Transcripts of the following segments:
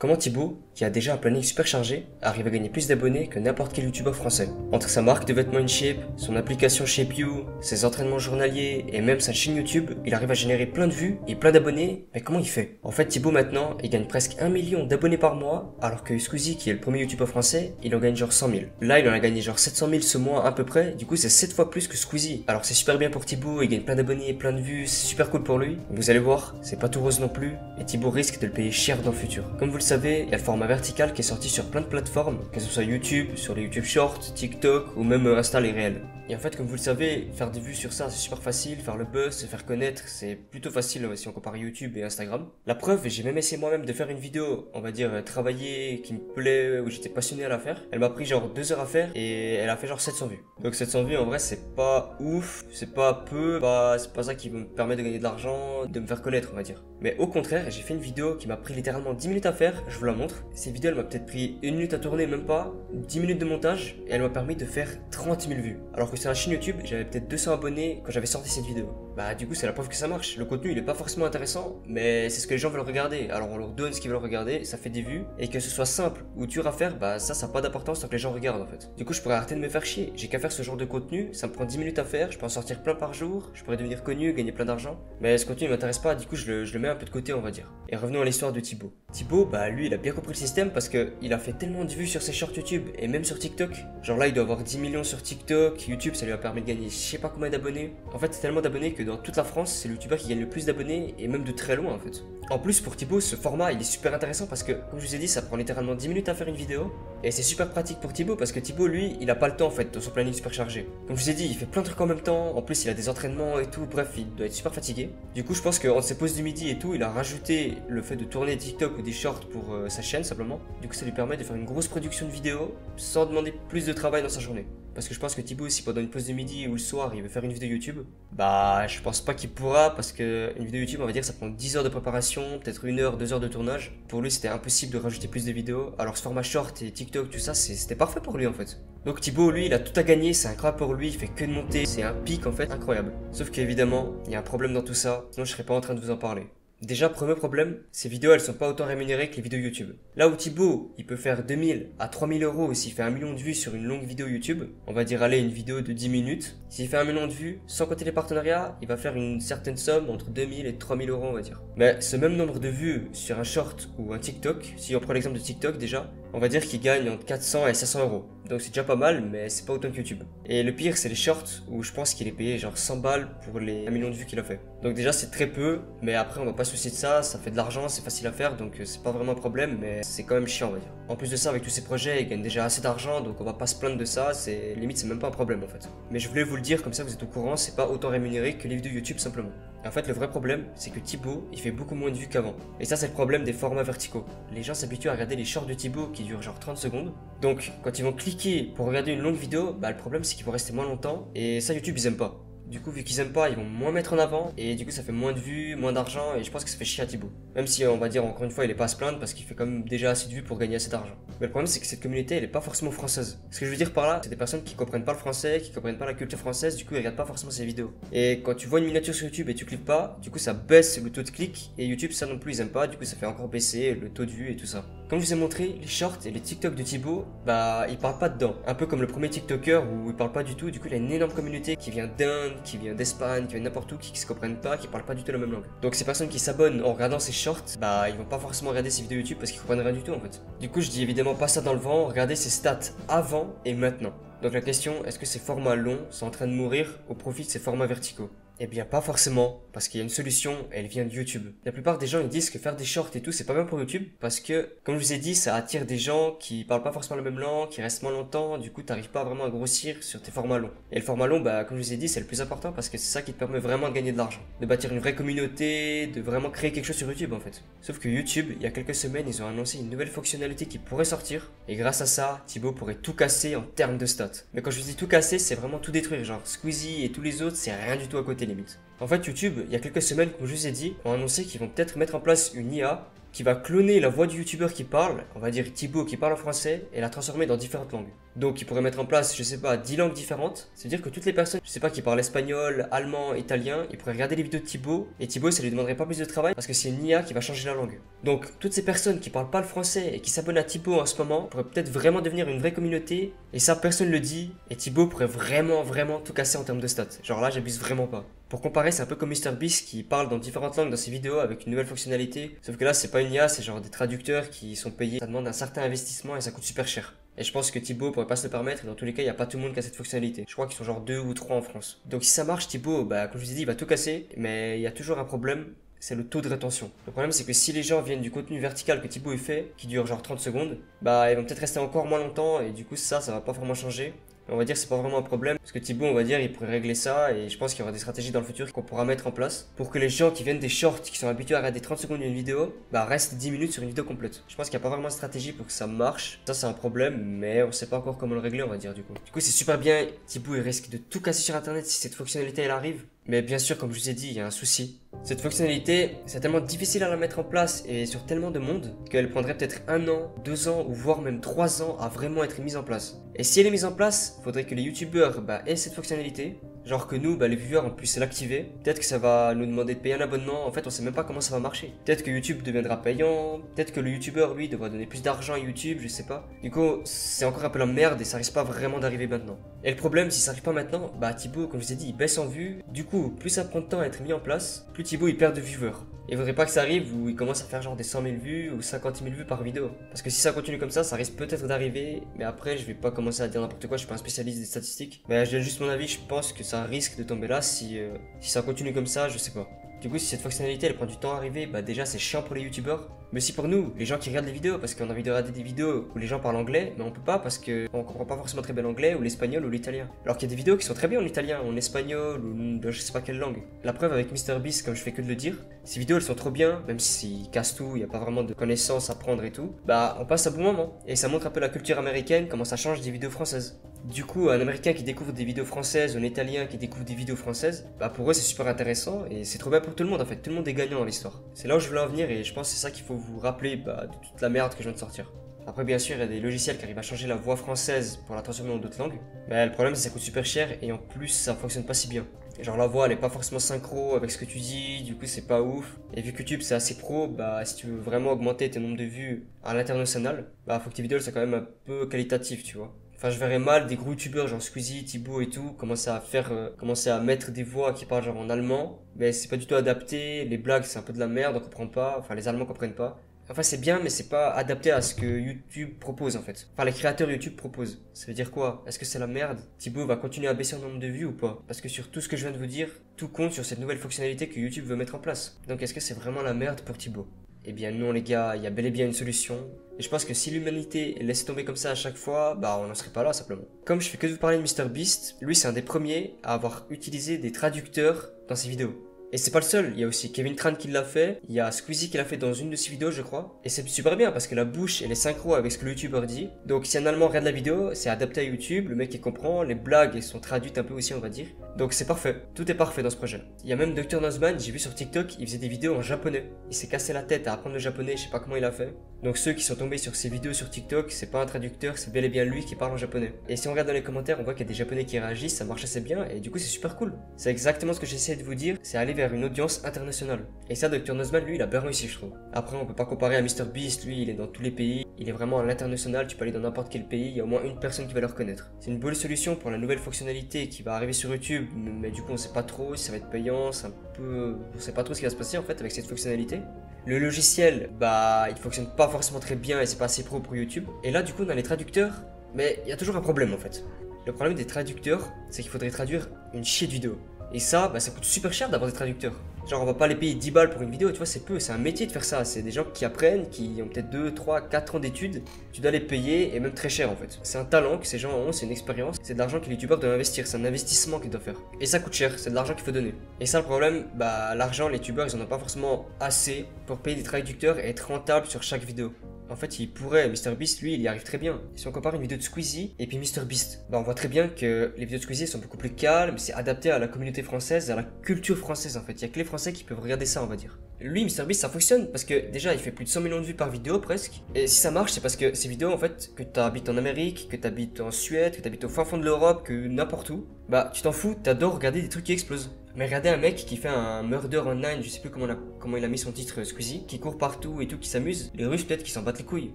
Comment Thibaut, qui a déjà un planning super chargé, arrive à gagner plus d'abonnés que n'importe quel youtubeur français? Entre sa marque de vêtements InShape, son application ShapeU, ses entraînements journaliers et même sa chaîne YouTube, il arrive à générer plein de vues et plein d'abonnés, mais comment il fait? En fait, Thibaut maintenant, il gagne presque 1 million d'abonnés par mois, alors que Squeezie, qui est le premier youtubeur français, il en gagne genre 100 000. Là, il en a gagné genre 700 000 ce mois à peu près, du coup c'est 7 fois plus que Squeezie. Alors c'est super bien pour Thibaut, il gagne plein d'abonnés, plein de vues, c'est super cool pour lui. Vous allez voir, c'est pas tout rose non plus, et Thibaut risque de le payer cher dans le futur. Comme vous le savez, il y a le format vertical qui est sorti sur plein de plateformes, que ce soit YouTube, sur les YouTube Shorts, TikTok ou même Insta les réels. Et en fait, comme vous le savez, faire des vues sur ça c'est super facile, faire le buzz, se faire connaître, c'est plutôt facile si on compare YouTube et Instagram. La preuve, j'ai même essayé moi-même de faire une vidéo, on va dire travailler, qui me plaît, où j'étais passionné à la faire. Elle m'a pris genre 2 heures à faire et elle a fait genre 700 vues. Donc 700 vues en vrai c'est pas ouf, c'est pas peu, c'est pas ça qui me permet de gagner de l'argent, de me faire connaître on va dire. Mais au contraire, j'ai fait une vidéo qui m'a pris littéralement 10 minutes à faire, je vous la montre. Cette vidéo elle m'a peut-être pris 1 minute à tourner, même pas, 10 minutes de montage et elle m'a permis de faire 30 000 vues. Alors que sur la chaîne YouTube, j'avais peut-être 200 abonnés quand j'avais sorti cette vidéo. Bah du coup c'est la preuve que ça marche. Le contenu il est pas forcément intéressant, mais c'est ce que les gens veulent regarder. Alors on leur donne ce qu'ils veulent regarder, ça fait des vues. Et que ce soit simple ou dur à faire, bah ça n'a pas d'importance tant que les gens regardent en fait. Du coup je pourrais arrêter de me faire chier. J'ai qu'à faire ce genre de contenu, ça me prend 10 minutes à faire, je peux en sortir plein par jour, je pourrais devenir connu, gagner plein d'argent. Mais ce contenu il m'intéresse pas, du coup je le mets un peu de côté on va dire. Et revenons à l'histoire de Thibaut. Thibaut, bah lui il a bien compris le système parce que il a fait tellement de vues sur ses shorts YouTube et même sur TikTok. Genre là il doit avoir 10 millions sur TikTok, YouTube ça lui a permis de gagner je sais pas combien d'abonnés. En fait c'est tellement d'abonnés que dans toute la France c'est le youtubeur qui gagne le plus d'abonnés et même de très loin en fait. En plus pour Thibaut ce format il est super intéressant parce que comme je vous ai dit ça prend littéralement 10 minutes à faire une vidéo. Et c'est super pratique pour Thibaut parce que Thibaut lui il a pas le temps en fait dans son planning super chargé. Comme je vous ai dit il fait plein de trucs en même temps, en plus il a des entraînements et tout, bref il doit être super fatigué. Du coup je pense qu'entre ses pauses du midi et tout il a rajouté le fait de tourner des TikTok ou des shorts pour sa chaîne simplement. Du coup ça lui permet de faire une grosse production de vidéos sans demander plus de travail dans sa journée. Parce que je pense que Thibaut, si pendant une pause de midi ou le soir, il veut faire une vidéo YouTube, bah je pense pas qu'il pourra parce que une vidéo YouTube, on va dire, ça prend 10 heures de préparation, peut-être 1 heure, 2 heures de tournage. Pour lui, c'était impossible de rajouter plus de vidéos. Alors ce format short et TikTok, tout ça, c'était parfait pour lui en fait. Donc Thibaut, lui, il a tout à gagner, c'est incroyable pour lui, il fait que de monter, c'est un pic en fait incroyable. Sauf qu'évidemment, il y a un problème dans tout ça, sinon je serais pas en train de vous en parler. Déjà, premier problème, ces vidéos elles sont pas autant rémunérées que les vidéos YouTube. Là où Thibaut, il peut faire 2000 à 3000 euros s'il fait 1 million de vues sur une longue vidéo YouTube, on va dire aller une vidéo de 10 minutes, s'il fait 1 million de vues, sans compter les partenariats, il va faire une certaine somme entre 2000 et 3000 euros on va dire. Mais ce même nombre de vues sur un short ou un TikTok, si on prend l'exemple de TikTok déjà, on va dire qu'il gagne entre 400 et 500 euros. Donc c'est déjà pas mal, mais c'est pas autant que YouTube. Et le pire, c'est les shorts où je pense qu'il est payé genre 100 balles pour les 1 million de vues qu'il a fait. Donc déjà c'est très peu, mais après on va pas se soucier de ça, ça fait de l'argent, c'est facile à faire, donc c'est pas vraiment un problème, mais c'est quand même chiant on va dire. En plus de ça, avec tous ces projets, il gagne déjà assez d'argent, donc on va pas se plaindre de ça, c'est limite c'est même pas un problème en fait. Mais je voulais vous le dire, comme ça vous êtes au courant, c'est pas autant rémunéré que les vidéos YouTube simplement. Et en fait le vrai problème, c'est que Thibaut, il fait beaucoup moins de vues qu'avant. Et ça c'est le problème des formats verticaux. Les gens s'habituent à regarder les shorts de Thibaut qui durent genre 30 secondes. Donc quand ils vont cliquer pour regarder une longue vidéo, bah le problème c'est qu'ils vont rester moins longtemps, et ça YouTube ils aiment pas. Du coup, vu qu'ils aiment pas, ils vont moins mettre en avant et du coup, ça fait moins de vues, moins d'argent et je pense que ça fait chier à Thibaut. Même si, on va dire, encore une fois, il est pas à se plaindre parce qu'il fait quand même déjà assez de vues pour gagner assez d'argent. Mais le problème, c'est que cette communauté, elle est pas forcément française. Ce que je veux dire par là, c'est des personnes qui comprennent pas le français, qui comprennent pas la culture française, du coup, ils regardent pas forcément ces vidéos. Et quand tu vois une miniature sur YouTube et tu cliques pas, du coup, ça baisse le taux de clic et YouTube, ça non plus, ils aiment pas, du coup, ça fait encore baisser le taux de vues et tout ça. Comme je vous ai montré, les shorts et les TikTok de Thibaut, bah, il parle pas dedans. Un peu comme le premier TikToker où il parle pas du tout, du coup, il a une énorme communauté qui vient d'Inde, qui vient d'Espagne, qui viennent n'importe où, qui se comprennent pas, qui parlent pas du tout la même langue. Donc ces personnes qui s'abonnent en regardant ces shorts, bah ils vont pas forcément regarder ces vidéos YouTube parce qu'ils comprennent rien du tout en fait. Du coup je dis évidemment pas ça dans le vent, regardez ces stats avant et maintenant. Donc la question, est-ce que ces formats longs sont en train de mourir au profit de ces formats verticaux? Eh bien pas forcément, parce qu'il y a une solution, elle vient de YouTube. La plupart des gens ils disent que faire des shorts et tout c'est pas bien pour YouTube, parce que comme je vous ai dit ça attire des gens qui parlent pas forcément la même langue, qui restent moins longtemps, du coup t'arrives pas vraiment à grossir sur tes formats longs. Et le format long, bah comme je vous ai dit c'est le plus important parce que c'est ça qui te permet vraiment de gagner de l'argent, de bâtir une vraie communauté, de vraiment créer quelque chose sur YouTube en fait. Sauf que YouTube, il y a quelques semaines ils ont annoncé une nouvelle fonctionnalité qui pourrait sortir, et grâce à ça, Thibaut pourrait tout casser en termes de stats. Mais quand je vous dis tout casser, c'est vraiment tout détruire, genre Squeezie et tous les autres c'est rien du tout à côté limite. En fait, YouTube, il y a quelques semaines, comme je vous ai dit, ont annoncé qu'ils vont peut-être mettre en place une IA qui va cloner la voix du youtubeur qui parle, on va dire Thibaut qui parle en français, et la transformer dans différentes langues. Donc il pourrait mettre en place, je sais pas, 10 langues différentes. Ça veut dire que toutes les personnes, je sais pas, qui parlent espagnol, allemand, italien, ils pourraient regarder les vidéos de Thibaut, et Thibaut ça lui demanderait pas plus de travail parce que c'est une IA qui va changer la langue. Donc toutes ces personnes qui parlent pas le français et qui s'abonnent à Thibaut en ce moment pourraient peut-être vraiment devenir une vraie communauté, et ça personne le dit, et Thibaut pourrait vraiment tout casser en termes de stats. Genre là j'abuse vraiment pas. Pour comparer, c'est un peu comme MrBeast qui parle dans différentes langues dans ses vidéos avec une nouvelle fonctionnalité. Sauf que là, c'est pas une IA, c'est genre des traducteurs qui sont payés. Ça demande un certain investissement et ça coûte super cher. Et je pense que Thibaut pourrait pas se le permettre, et dans tous les cas, il n'y a pas tout le monde qui a cette fonctionnalité. Je crois qu'ils sont genre 2 ou 3 en France. Donc si ça marche, Thibaut, bah comme je vous ai dit, il va tout casser, mais il y a toujours un problème. C'est le taux de rétention. Le problème c'est que si les gens viennent du contenu vertical que Thibaut fait, qui dure genre 30 secondes, bah ils vont peut-être rester encore moins longtemps et du coup ça va pas vraiment changer. On va dire que c'est pas vraiment un problème parce que Thibaut, on va dire, il pourrait régler ça, et je pense qu'il y aura des stratégies dans le futur qu'on pourra mettre en place pour que les gens qui viennent des shorts, qui sont habitués à regarder 30 secondes d'une vidéo, bah restent 10 minutes sur une vidéo complète. Je pense qu'il n'y a pas vraiment de stratégie pour que ça marche. Ça c'est un problème, mais on sait pas encore comment le régler, on va dire du coup. Du coup c'est super bien, Thibaut il risque de tout casser sur internet si cette fonctionnalité elle arrive. Mais bien sûr, comme je vous ai dit, il y a un souci. Cette fonctionnalité, c'est tellement difficile à la mettre en place et sur tellement de monde qu'elle prendrait peut-être 1 an, 2 ans ou voire même 3 ans à vraiment être mise en place. Et si elle est mise en place, il faudrait que les youtubeurs aient cette fonctionnalité. Genre que nous, les viewers, on puisse l'activer. Peut-être que ça va nous demander de payer un abonnement. En fait, on sait même pas comment ça va marcher. Peut-être que YouTube deviendra payant. Peut-être que le youtubeur, lui, devra donner plus d'argent à YouTube, je sais pas. Du coup, c'est encore un peu la merde et ça risque pas vraiment d'arriver maintenant. Et le problème, si ça arrive pas maintenant, Thibaut, comme je vous ai dit, il baisse en vue. Du coup, plus ça prend de temps à être mis en place, plus Thibaut il perd de viewers. Il faudrait pas que ça arrive où il commence à faire genre des 100 000 vues ou 50 000 vues par vidéo. Parce que si ça continue comme ça risque peut-être d'arriver. Mais après, je vais pas commencer à dire n'importe quoi, je suis pas un spécialiste des statistiques. Mais je donne juste mon avis, je pense que ça risque de tomber là si ça continue comme ça, je sais pas. Du coup, si cette fonctionnalité elle prend du temps à arriver, déjà c'est chiant pour les youtubeurs, mais aussi pour nous, les gens qui regardent les vidéos, parce qu'on a envie de regarder des vidéos où les gens parlent anglais, mais on peut pas parce qu'on comprend pas forcément très bien l'anglais ou l'espagnol ou l'italien. Alors qu'il y a des vidéos qui sont très bien en italien, en espagnol ou je sais pas quelle langue. La preuve avec MrBeast, comme je fais que de le dire, ces vidéos elles sont trop bien, même s'ils cassent tout, il y a pas vraiment de connaissances à prendre et tout, on passe un bon moment. Et ça montre un peu la culture américaine, comment ça change des vidéos françaises. Du coup, un américain qui découvre des vidéos françaises, un italien qui découvre des vidéos françaises, pour eux c'est super intéressant et c'est trop bien pour tout le monde en fait, tout le monde est gagnant dans l'histoire. C'est là où je voulais en venir et je pense que c'est ça qu'il faut vous rappeler de toute la merde que je viens de sortir. Après bien sûr il y a des logiciels qui arrivent à changer la voix française pour la transformer en d'autres langues, mais le problème c'est que ça coûte super cher et en plus ça fonctionne pas si bien. Genre la voix elle est pas forcément synchro avec ce que tu dis, du coup c'est pas ouf. Et vu que YouTube c'est assez pro, si tu veux vraiment augmenter tes nombres de vues à l'international, faut que tes vidéos soient quand même un peu qualitatives, tu vois. Enfin, je verrais mal des gros youtubeurs genre Squeezie, Thibaut et tout commencer à mettre des voix qui parlent genre en allemand, mais c'est pas du tout adapté, les blagues c'est un peu de la merde, on comprend pas, enfin les Allemands comprennent pas. Enfin c'est bien mais c'est pas adapté à ce que YouTube propose en fait. Enfin les créateurs YouTube proposent. Ça veut dire quoi? Est-ce que c'est la merde? Thibaut va continuer à baisser en nombre de vues ou pas? Parce que sur tout ce que je viens de vous dire, tout compte sur cette nouvelle fonctionnalité que YouTube veut mettre en place. Donc est-ce que c'est vraiment la merde pour Thibaut? Eh bien non les gars, il y a bel et bien une solution. Et je pense que si l'humanité laissait tomber comme ça à chaque fois, on n'en serait pas là simplement. Comme je fais que de vous parler de MrBeast, lui c'est un des premiers à avoir utilisé des traducteurs dans ses vidéos. Et c'est pas le seul, il y a aussi Kevin Tran qui l'a fait, il y a Squeezie qui l'a fait dans une de ses vidéos je crois. Et c'est super bien parce que la bouche elle est synchro avec ce que le youtubeur dit. Donc si un allemand regarde la vidéo, c'est adapté à YouTube, le mec il comprend, les blagues elles sont traduites un peu aussi on va dire. Donc c'est parfait, tout est parfait dans ce projet. Il y a même Dr Nozman, j'ai vu sur TikTok, il faisait des vidéos en japonais. Il s'est cassé la tête à apprendre le japonais, je sais pas comment il a fait. Donc ceux qui sont tombés sur ces vidéos sur TikTok, c'est pas un traducteur, c'est bel et bien lui qui parle en japonais. Et si on regarde dans les commentaires, on voit qu'il y a des japonais qui réagissent, ça marche assez bien et du coup c'est super cool. C'est exactement ce que j'essaie de vous dire, c'est aller vers une audience internationale. Et ça Dr Nozman lui il a bien réussi je trouve. Après on peut pas comparer à MrBeast, lui il est dans tous les pays, il est vraiment à l'international, tu peux aller dans n'importe quel pays, il y a au moins une personne qui va le reconnaître. C'est une bonne solution pour la nouvelle fonctionnalité qui va arriver sur YouTube, mais du coup on sait pas trop si ça va être payant, c'est un peu... on sait pas trop ce qui va se passer en fait avec cette fonctionnalité. Le logiciel, il fonctionne pas forcément très bien et c'est pas assez pro pour YouTube. Et là du coup on a les traducteurs, mais il y a toujours un problème en fait. Le problème des traducteurs, c'est qu'il faudrait traduire une chier de vidéo. Et ça coûte super cher d'avoir des traducteurs. Genre on va pas les payer 10 balles pour une vidéo, tu vois, c'est peu, c'est un métier de faire ça. C'est des gens qui apprennent, qui ont peut-être 2, 3, 4 ans d'études. Tu dois les payer et même très cher en fait. C'est un talent que ces gens ont, c'est une expérience. C'est de l'argent que les youtubeurs doivent investir, c'est un investissement qu'ils doivent faire. Et ça coûte cher, c'est de l'argent qu'il faut donner. Et ça le problème, l'argent, les youtubeurs ils en ont pas forcément assez pour payer des traducteurs et être rentable sur chaque vidéo. en fait, il pourrait. MrBeast, lui, il y arrive très bien. Si on compare une vidéo de Squeezie et puis MrBeast, bah, on voit très bien que les vidéos de Squeezie sont beaucoup plus calmes, c'est adapté à la communauté française, à la culture française, en fait. Il y a que les Français qui peuvent regarder ça, on va dire. Lui, MrBeast, ça fonctionne parce que déjà, il fait plus de 100 millions de vues par vidéo presque. Et si ça marche, c'est parce que ces vidéos, en fait, que t'habites en Amérique, que t'habites en Suède, que t'habites au fin fond de l'Europe, que n'importe où, bah, tu t'en fous, t'adores regarder des trucs qui explosent. Mais regardez un mec qui fait un murder online, je sais plus comment il a mis son titre Squeezie, qui court partout et tout, qui s'amuse. Les Russes peut-être qui s'en battent les couilles.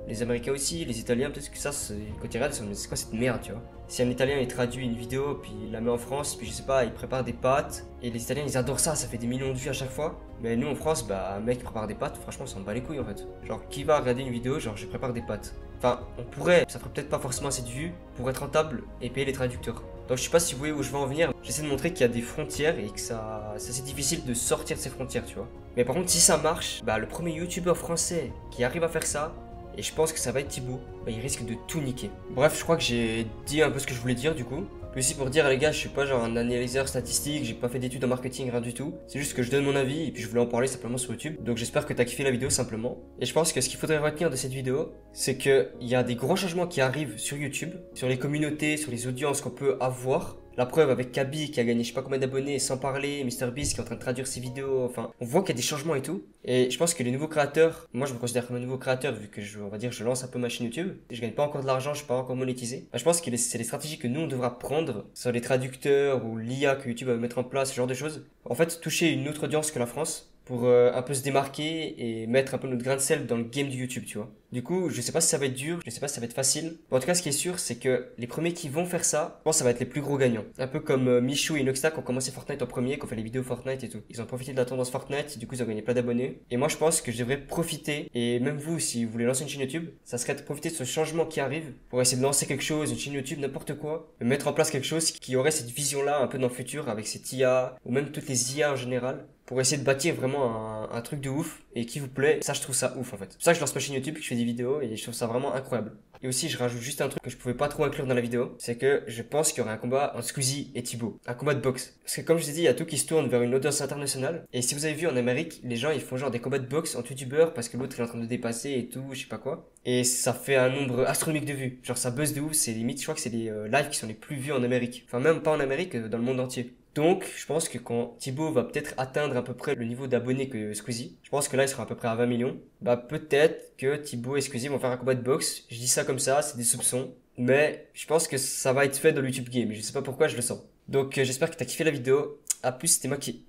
Les Américains aussi, les Italiens peut-être que ça, quand ils regardent, c'est quoi cette merde, tu vois. Si un Italien il traduit une vidéo, puis il la met en France, puis je sais pas, il prépare des pâtes, et les Italiens ils adorent ça fait des millions de vues à chaque fois. Mais nous en France, bah un mec qui prépare des pâtes, franchement on s'en bat les couilles en fait. Genre qui va regarder une vidéo, genre je prépare des pâtes. Enfin, on pourrait, ça ferait peut-être pas forcément assez de vues pour être rentable et payer les traducteurs. Donc je sais pas si vous voyez où je veux en venir. J'essaie de montrer qu'il y a des frontières et que c'est difficile de sortir de ces frontières, tu vois. Mais par contre, si ça marche, bah le premier youtubeur français qui arrive à faire ça, et je pense que ça va être Thibaut, bah il risque de tout niquer. Bref, je crois que j'ai dit un peu ce que je voulais dire du coup. Puis aussi pour dire les gars, je suis pas genre un analyseur statistique, j'ai pas fait d'études en marketing, rien du tout. C'est juste que je donne mon avis et puis je voulais en parler simplement sur YouTube. Donc j'espère que t'as kiffé la vidéo simplement. Et je pense que ce qu'il faudrait retenir de cette vidéo, c'est que il y a des gros changements qui arrivent sur YouTube, sur les communautés, sur les audiences qu'on peut avoir. La preuve avec Kaby qui a gagné je sais pas combien d'abonnés sans parler, MrBeast qui est en train de traduire ses vidéos, enfin on voit qu'il y a des changements et tout. Et je pense que les nouveaux créateurs, moi je me considère comme un nouveau créateur vu que on va dire je lance un peu ma chaîne YouTube, et je gagne pas encore de l'argent, je suis pas encore monétisé. Bah, je pense que c'est les stratégies que nous on devra prendre sur les traducteurs ou l'IA que YouTube va mettre en place, ce genre de choses. En fait toucher une autre audience que la France pour un peu se démarquer et mettre un peu notre grain de sel dans le game du YouTube, tu vois. Du coup, je sais pas si ça va être dur, je sais pas si ça va être facile. Mais en tout cas, ce qui est sûr, c'est que les premiers qui vont faire ça, je pense que ça va être les plus gros gagnants. Un peu comme Michou et Inoxta qui ont commencé Fortnite en premier, qui ont fait les vidéos Fortnite et tout. Ils ont profité de la tendance Fortnite, du coup ils ont gagné plein d'abonnés. Et moi je pense que je devrais profiter, et même vous, si vous voulez lancer une chaîne YouTube, ça serait de profiter de ce changement qui arrive pour essayer de lancer quelque chose, une chaîne YouTube, n'importe quoi, et mettre en place quelque chose qui aurait cette vision-là un peu dans le futur avec cette IA, ou même toutes les IA en général, pour essayer de bâtir vraiment un truc de ouf et qui vous plaît. Ça, je trouve ça ouf en fait. C'est pour ça que je lance ma chaîne YouTube, que je fais des vidéos et je trouve ça vraiment incroyable. Et aussi, je rajoute juste un truc que je pouvais pas trop inclure dans la vidéo, c'est que je pense qu'il y aurait un combat entre Squeezie et Thibaut. Un combat de boxe. Parce que comme je vous ai dit, il y a tout qui se tourne vers une audience internationale. Et si vous avez vu en Amérique, les gens ils font genre des combats de boxe entre youtubeurs parce que l'autre il est en train de dépasser et tout, je sais pas quoi. Et ça fait un nombre astronomique de vues. Genre ça buzz de ouf, c'est limite, je crois que c'est les lives qui sont les plus vus en Amérique. Enfin même pas en Amérique, dans le monde entier. Donc, je pense que quand Thibaut va peut-être atteindre à peu près le niveau d'abonnés que Squeezie, je pense que là, il sera à peu près à 20 millions, bah peut-être que Thibaut et Squeezie vont faire un combat de boxe. Je dis ça comme ça, c'est des soupçons. Mais je pense que ça va être fait dans le YouTube Game. Je sais pas pourquoi, je le sens. Donc, j'espère que t'as kiffé la vidéo. À plus, c'était Maki.